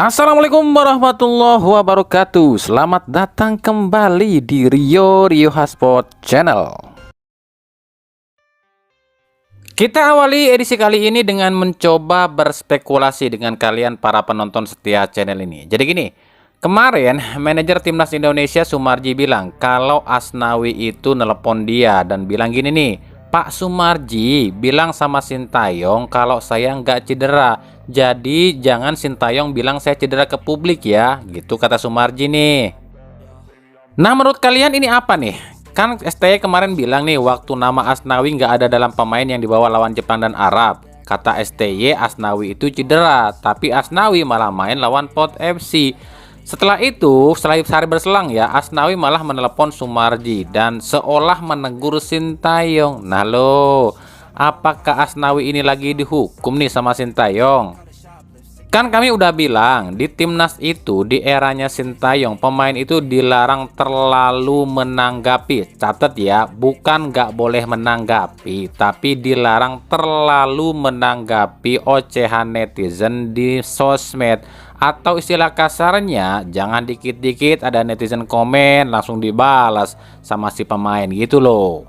Assalamualaikum warahmatullahi wabarakatuh. Selamat datang kembali di Rio Hotspot Channel. Kita awali edisi kali ini dengan mencoba berspekulasi dengan kalian para penonton setia channel ini. Jadi gini, kemarin manajer timnas Indonesia Sumarji bilang kalau Asnawi itu nelpon dia dan bilang gini nih, Pak Sumarji bilang sama Sintayong kalau saya nggak cedera, jadi jangan Sintayong bilang saya cedera ke publik ya, gitu kata Sumarji nih. Nah, menurut kalian ini apa nih? Kan STY kemarin bilang nih waktu nama Asnawi nggak ada dalam pemain yang dibawa lawan Jepang dan Arab. Kata STY Asnawi itu cedera, tapi Asnawi malah main lawan Pot FC. Setelah itu, setelah sehari berselang ya, Asnawi malah menelepon Sumarji dan seolah menegur Sintayong. Nah lo, apakah Asnawi ini lagi dihukum nih sama Sintayong? Kan kami udah bilang di timnas itu di eranya Sintayong pemain itu dilarang terlalu menanggapi. Catat ya, bukan nggak boleh menanggapi, tapi dilarang terlalu menanggapi ocehan netizen di sosmed. Atau istilah kasarnya, jangan dikit-dikit ada netizen komen langsung dibalas sama si pemain gitu loh.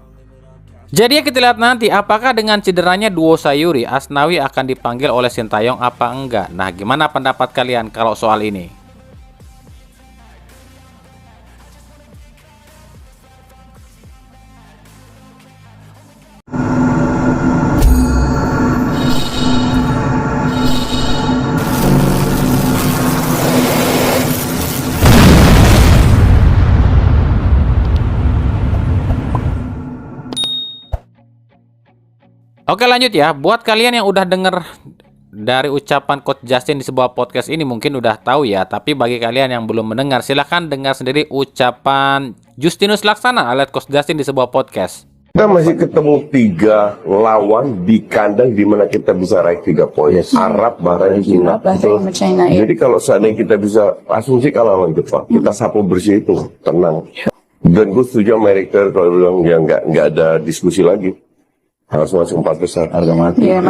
Jadi ya kita lihat nanti apakah dengan cederanya duo Sayuri Asnawi akan dipanggil oleh Sintayong apa enggak. Nah, gimana pendapat kalian kalau soal ini? Oke, lanjut ya. Buat kalian yang udah denger dari ucapan Coach Justin di sebuah podcast ini mungkin udah tahu ya. Tapi bagi kalian yang belum mendengar, silahkan dengar sendiri ucapan Justinus Laksana alias Coach Justin di sebuah podcast. Kita masih ketemu 3 lawan di kandang di mana kita bisa raih 3 poin. Arab, Bahrain, China. Jadi kalau seandainya kita bisa asumsi kalah lawan Jepang, kita sapu bersih itu, tenang. Dan gue setuju sama Eric Thohir kalau bilang ya nggak ada diskusi lagi. Harus masuk 4 besar. Harga mati. Iya,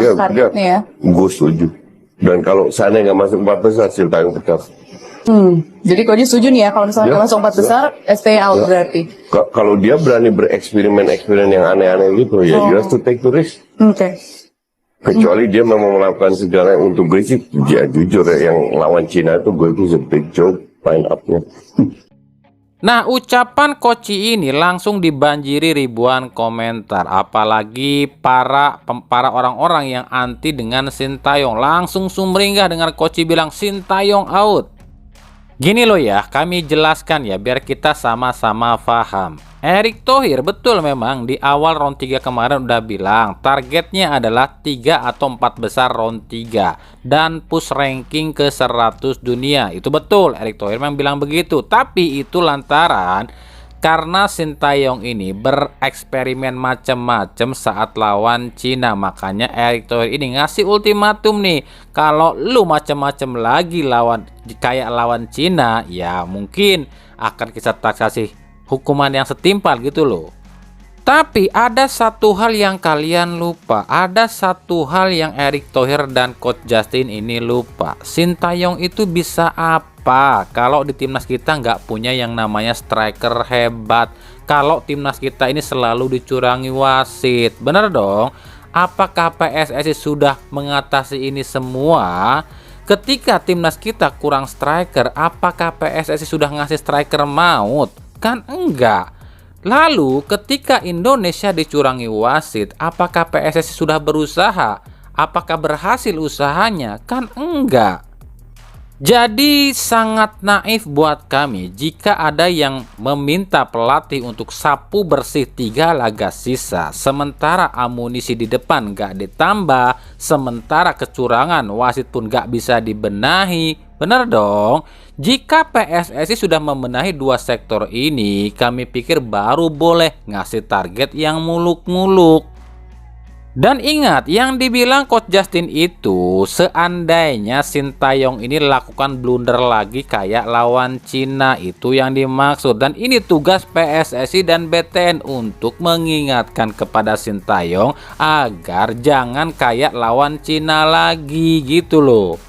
ya. Gue setuju. Dan kalau seandainya nggak masuk 4 besar, Sintayong pecat. Jadi Koji setuju nih ya kalau misalnya masuk 4 besar, stay out berarti. Kalau dia berani bereksperimen yang aneh-aneh gitu, ya you have to take the risk. Oke. Kecuali dia memang melakukan segala untuk gue sih, ya jujur ya, yang lawan Cina itu gue itu big joke line up-nya. Nah, ucapan Koci ini langsung dibanjiri ribuan komentar, apalagi para orang-orang yang anti dengan Sintayong langsung sumringah dengan Koci bilang Sintayong out. Gini loh ya, kami jelaskan ya biar kita sama-sama paham. Eric Thohir betul memang di awal round 3 kemarin udah bilang targetnya adalah 3 atau 4 besar round 3 dan push ranking ke 100 dunia. Itu betul, Eric Thohir memang bilang begitu. Tapi itu lantaran karena Sintayong ini bereksperimen macam-macam saat lawan Cina. Makanya Eric Thohir ini ngasih ultimatum nih, kalau lu macam-macam lagi kayak lawan Cina, ya mungkin akan kita kasih hukuman yang setimpal gitu loh. Tapi ada satu hal yang kalian lupa. Ada satu hal yang Eric Thohir dan Coach Justin ini lupa. Sintayong itu bisa apa kalau di timnas kita nggak punya yang namanya striker hebat? Kalau timnas kita ini selalu dicurangi wasit. Bener dong? Apakah PSSI sudah mengatasi ini semua? Ketika timnas kita kurang striker, apakah PSSI sudah ngasih striker maut? Kan enggak. Lalu ketika Indonesia dicurangi wasit, apakah PSSI sudah berusaha? Apakah berhasil usahanya? Kan enggak. Jadi sangat naif buat kami jika ada yang meminta pelatih untuk sapu bersih 3 laga sisa, sementara amunisi di depan gak ditambah, sementara kecurangan wasit pun gak bisa dibenahi. Bener dong? Jika PSSI sudah membenahi 2 sektor ini, kami pikir baru boleh ngasih target yang muluk-muluk. Dan ingat, yang dibilang Coach Justin itu seandainya Sintayong ini lakukan blunder lagi kayak lawan Cina, itu yang dimaksud. Dan ini tugas PSSI dan BTN untuk mengingatkan kepada Sintayong agar jangan kayak lawan Cina lagi gitu loh.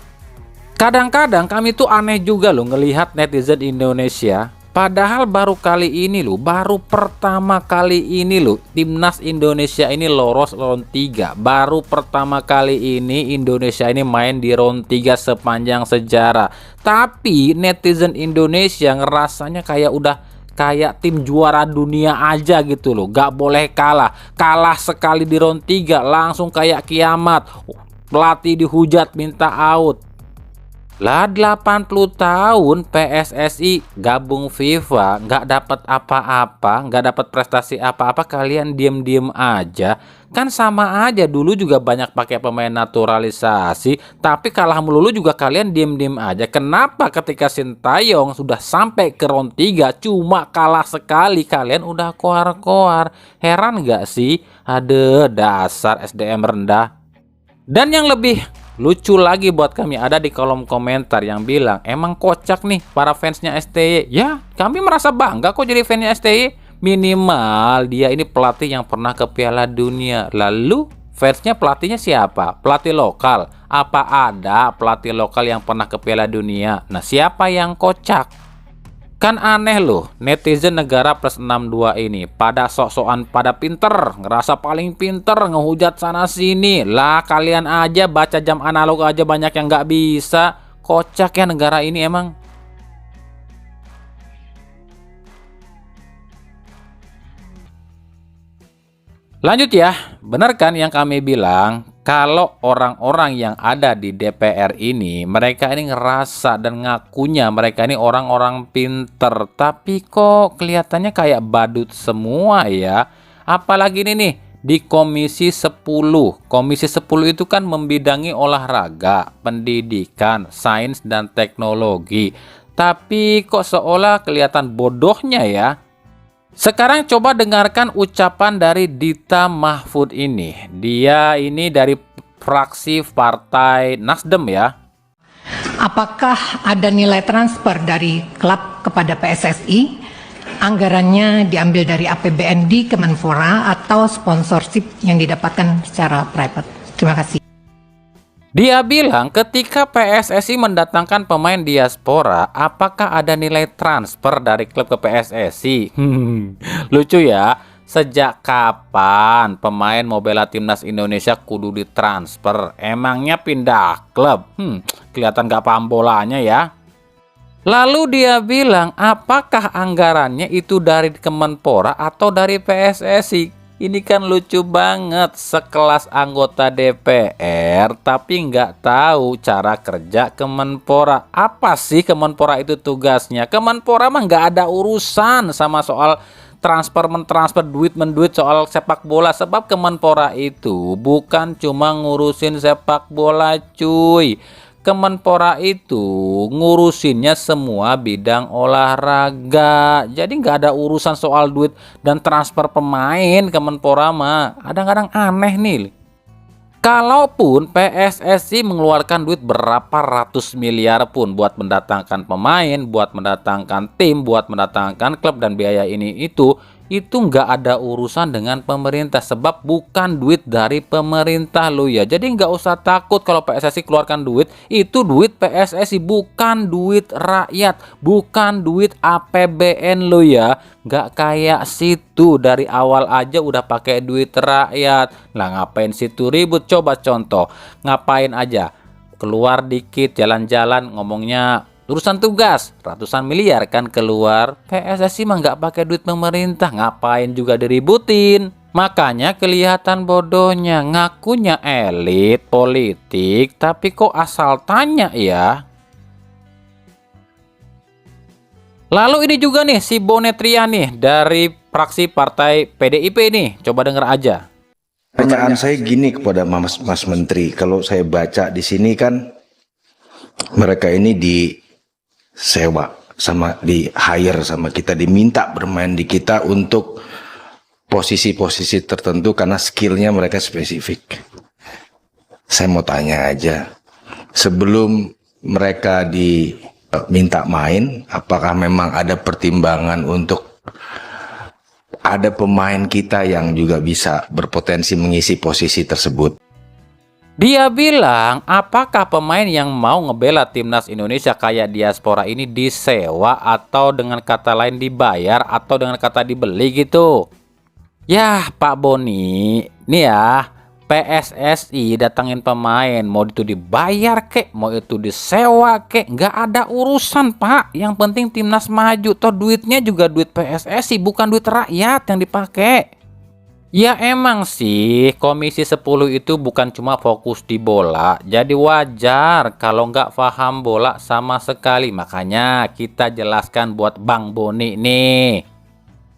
Kadang-kadang kami tuh aneh juga loh ngelihat netizen Indonesia. Padahal baru kali ini loh, baru pertama kali ini loh timnas Indonesia ini lolos round 3. Baru pertama kali ini Indonesia ini main di round 3 sepanjang sejarah. Tapi netizen Indonesia ngerasanya kayak tim juara dunia aja gitu loh. Gak boleh kalah. Kalah sekali di round 3 langsung kayak kiamat. Pelatih dihujat minta out. Lah 80 tahun PSSI gabung FIFA nggak dapat apa-apa, nggak dapat prestasi apa-apa, kalian diem-diem aja. Kan sama aja, dulu juga banyak pakai pemain naturalisasi, tapi kalah melulu juga kalian diem-diem aja. Kenapa ketika Sintayong sudah sampai ke round 3 cuma kalah sekali kalian udah koar-koar? Heran nggak sih? Ada dasar SDM rendah. Dan yang lebih lucu lagi buat kami, ada di kolom komentar yang bilang emang kocak nih para fansnya STY. Ya, kami merasa bangga kok jadi fansnya STY. Minimal dia ini pelatih yang pernah ke Piala Dunia. Lalu fansnya pelatihnya siapa? Pelatih lokal. Apa ada pelatih lokal yang pernah ke Piala Dunia? Nah, siapa yang kocak? Kan aneh loh, netizen negara plus 62 ini pada sok-sokan pada pinter, ngerasa paling pinter, ngehujat sana sini. Lah kalian aja baca jam analog aja banyak yang nggak bisa. Kocak ya negara ini emang. Lanjut ya, benar kan yang kami bilang, kalau orang-orang yang ada di DPR ini, mereka ini ngerasa dan ngakunya mereka ini orang-orang pinter, tapi kok kelihatannya kayak badut semua ya. Apalagi ini nih, di Komisi 10. Komisi 10 itu kan membidangi olahraga, pendidikan, sains, dan teknologi. Tapi kok seolah kelihatan bodohnya ya. Sekarang coba dengarkan ucapan dari Dita Mahfud ini. Dia ini dari fraksi Partai Nasdem ya. Apakah ada nilai transfer dari klub kepada PSSI? Anggarannya diambil dari APBN di Kemenpora atau sponsorship yang didapatkan secara private? Terima kasih. Dia bilang ketika PSSI mendatangkan pemain diaspora, apakah ada nilai transfer dari klub ke PSSI? Lucu ya, sejak kapan pemain mau bela timnas Indonesia kudu ditransfer? Emangnya pindah klub? Kelihatan gak paham bolanya ya. Lalu dia bilang apakah anggarannya itu dari Kemenpora atau dari PSSI? Ini kan lucu banget, sekelas anggota DPR tapi nggak tahu cara kerja Kemenpora. Apa sih Kemenpora itu tugasnya? Kemenpora mah nggak ada urusan sama soal mentransfer duit menduit soal sepak bola. Sebab Kemenpora itu bukan cuma ngurusin sepak bola cuy. Kemenpora itu ngurusinnya semua bidang olahraga. Jadi nggak ada urusan soal duit dan transfer pemain. Kemenpora mah kadang-kadang aneh nih. Kalaupun PSSI mengeluarkan duit berapa ratus miliar pun buat mendatangkan pemain, buat mendatangkan tim, buat mendatangkan klub dan biaya ini itu nggak ada urusan dengan pemerintah, sebab bukan duit dari pemerintah lo ya. Jadi nggak usah takut kalau PSSI keluarkan duit, itu duit PSSI bukan duit rakyat, bukan duit APBN lo ya. Nggak kayak situ dari awal aja udah pakai duit rakyat. Lah ngapain situ ribut? Coba contoh, ngapain aja keluar dikit jalan-jalan ngomongnya urusan tugas, ratusan miliar kan keluar. PSSI mah nggak pakai duit pemerintah, ngapain juga diributin. Makanya kelihatan bodohnya, ngakunya elit politik, tapi kok asal tanya ya. Lalu ini juga nih si Bonetria nih dari fraksi Partai PDIP nih, coba denger aja. Pertanyaan saya gini kepada Mas Menteri, kalau saya baca di sini kan mereka ini disewa sama di hire sama kita, diminta bermain di kita untuk posisi-posisi tertentu karena skillnya mereka spesifik. Saya mau tanya aja, sebelum mereka diminta main, apakah memang ada pertimbangan untuk ada pemain kita yang juga bisa berpotensi mengisi posisi tersebut? Dia bilang, apakah pemain yang mau ngebela timnas Indonesia kayak diaspora ini disewa atau dengan kata lain dibayar atau dengan kata dibeli gitu? Yah Pak Boni, nih ya, PSSI datangin pemain, mau itu dibayar kek, mau itu disewa kek, nggak ada urusan Pak. Yang penting timnas maju, toh duitnya juga duit PSSI, bukan duit rakyat yang dipakai. Ya emang sih, Komisi 10 itu bukan cuma fokus di bola, jadi wajar kalau nggak paham bola sama sekali. Makanya kita jelaskan buat Bang Boni nih.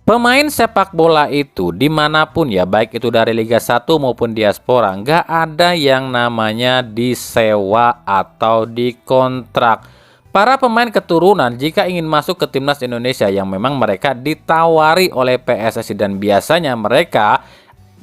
Pemain sepak bola itu dimanapun ya, baik itu dari Liga 1 maupun diaspora, nggak ada yang namanya disewa atau dikontrak. Para pemain keturunan jika ingin masuk ke timnas Indonesia yang memang mereka ditawari oleh PSSI, dan biasanya mereka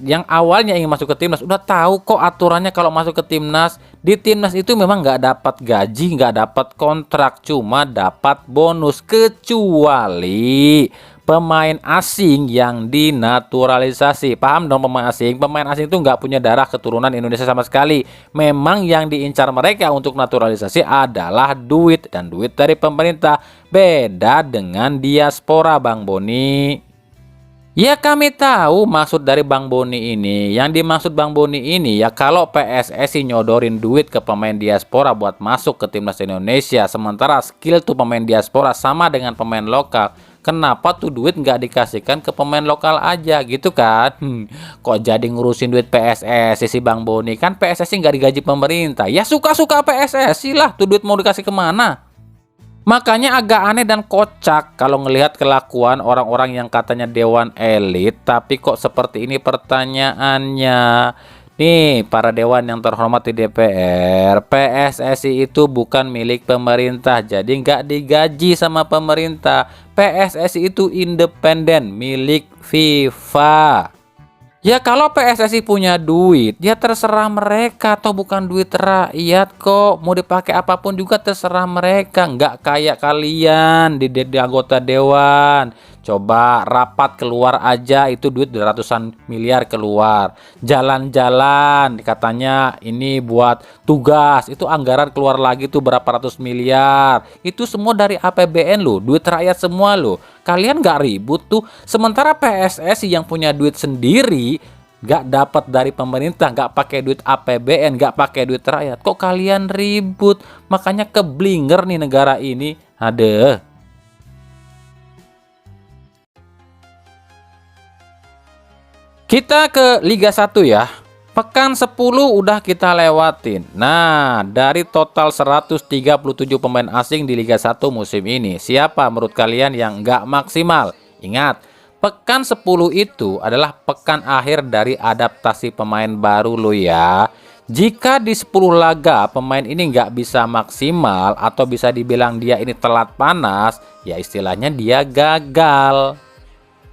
yang awalnya ingin masuk ke timnas udah tahu kok aturannya. Kalau masuk ke timnas, di timnas itu memang nggak dapat gaji, nggak dapat kontrak, cuma dapat bonus, kecuali pemain asing yang dinaturalisasi. Paham dong pemain asing? Pemain asing itu nggak punya darah keturunan Indonesia sama sekali. Memang yang diincar mereka untuk naturalisasi adalah duit, dan duit dari pemerintah. Beda dengan diaspora, Bang Boni. Ya kami tahu maksud dari Bang Boni ini. Yang dimaksud Bang Boni ini ya, kalau PSSI nyodorin duit ke pemain diaspora buat masuk ke timnas Indonesia, sementara skill tuh pemain diaspora sama dengan pemain lokal, kenapa tuh duit nggak dikasihkan ke pemain lokal aja gitu kan? Kok jadi ngurusin duit PSSI sih Bang Boni? Kan PSSI nggak digaji pemerintah. Ya suka-suka PSSI lah, tuh duit mau dikasih kemana? Makanya agak aneh dan kocak kalau ngelihat kelakuan orang-orang yang katanya dewan elit, tapi kok seperti ini pertanyaannya. Nih, para dewan yang terhormat di DPR, PSSI itu bukan milik pemerintah, jadi nggak digaji sama pemerintah. PSSI itu independen, milik FIFA. Ya kalau PSSI punya duit, ya terserah mereka, atau bukan duit rakyat kok. Mau dipakai apapun juga terserah mereka, nggak kayak kalian di anggota dewan. Coba rapat keluar aja itu duit ratusan miliar keluar. Jalan-jalan katanya ini buat tugas, itu anggaran keluar lagi tuh berapa ratus miliar. Itu semua dari APBN loh, duit rakyat semua loh. Kalian nggak ribut tuh. Sementara PSSI yang punya duit sendiri, nggak dapat dari pemerintah, nggak pakai duit APBN, nggak pakai duit rakyat, kok kalian ribut? Makanya keblinger nih negara ini. Adeh. Kita ke Liga 1 ya. Pekan 10 udah kita lewatin. Nah, dari total 137 pemain asing di Liga 1 musim ini, siapa menurut kalian yang nggak maksimal? Ingat, pekan 10 itu adalah pekan akhir dari adaptasi pemain baru lo ya. Jika di 10 laga pemain ini nggak bisa maksimal atau bisa dibilang dia ini telat panas, ya istilahnya dia gagal.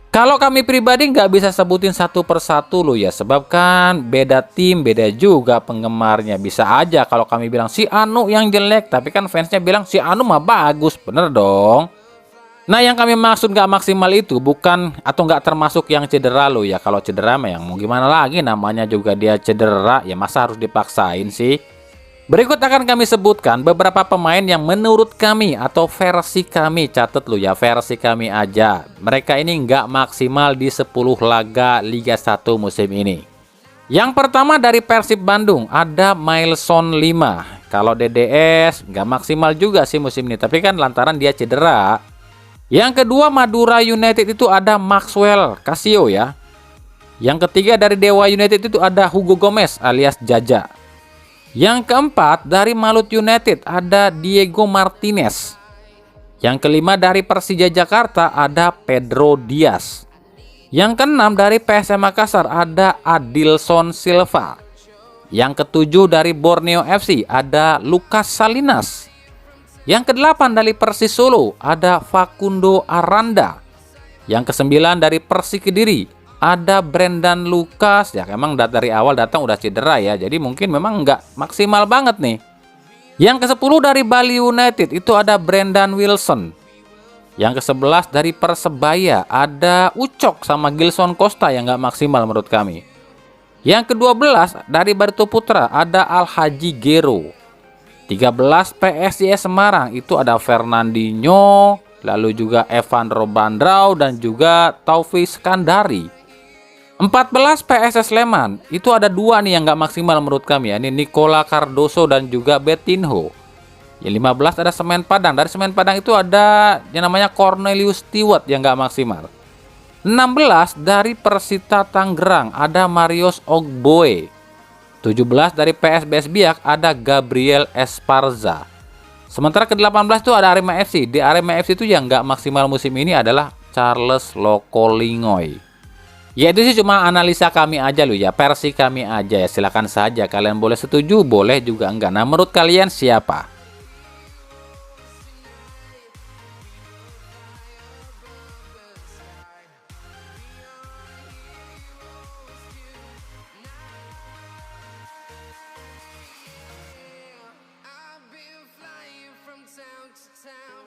Kalau kami pribadi nggak bisa sebutin satu persatu loh ya, sebab kan beda tim, beda juga penggemarnya. Bisa aja kalau kami bilang si Anu yang jelek, tapi kan fansnya bilang si Anu mah bagus, bener dong. Nah yang kami maksud nggak maksimal itu bukan atau nggak termasuk yang cedera loh ya. Kalau cedera mah yang mau gimana lagi, namanya juga dia cedera, ya masa harus dipaksain sih. Berikut akan kami sebutkan beberapa pemain yang menurut kami atau versi kami, catat lu ya, versi kami aja. Mereka ini nggak maksimal di 10 laga Liga 1 musim ini. Yang pertama dari Persib Bandung ada Mailson 5. Kalau DDS nggak maksimal juga sih musim ini, tapi kan lantaran dia cedera. Yang kedua Madura United itu ada Maxwell Casio ya. Yang ketiga dari Dewa United itu ada Hugo Gomez alias Jaja. Yang keempat dari Malut United ada Diego Martinez. Yang kelima dari Persija Jakarta ada Pedro Diaz. Yang keenam dari PSM Makassar ada Adilson Silva. Yang ketujuh dari Borneo FC ada Lucas Salinas. Yang kedelapan dari Persis Solo ada Facundo Aranda. Yang kesembilan dari Persik Kediri ada Brendan Lucas. Ya memang dari awal datang udah cedera ya, jadi mungkin memang nggak maksimal banget nih. Yang ke-10 dari Bali United itu ada Brendan Wilson. Yang ke-11 dari Persebaya ada Ucok sama Gilson Costa yang nggak maksimal menurut kami. Yang ke-12 dari Barito Putra ada Al-Haji Gero. 13 PSIS Semarang itu ada Fernandinho, lalu juga Evan Robandrau dan juga Taufik Skandari. 14 PSS Sleman itu ada 2 nih yang nggak maksimal menurut kami ya. Ini Nicola Cardoso dan juga Betinho. Yang 15 ada Semen Padang. Dari Semen Padang itu ada yang namanya Cornelius Stewart yang nggak maksimal. 16 dari Persita Tangerang ada Marius Ogboe. 17 dari PSBS Biak ada Gabriel Esparza. Sementara ke-18 itu ada Arema FC. Di Arema FC itu yang nggak maksimal musim ini adalah Charles Lokolingoy. Ya itu sih cuma analisa kami aja loh ya, versi kami aja ya. Silakan saja kalian boleh setuju, boleh juga enggak. Nah menurut kalian siapa?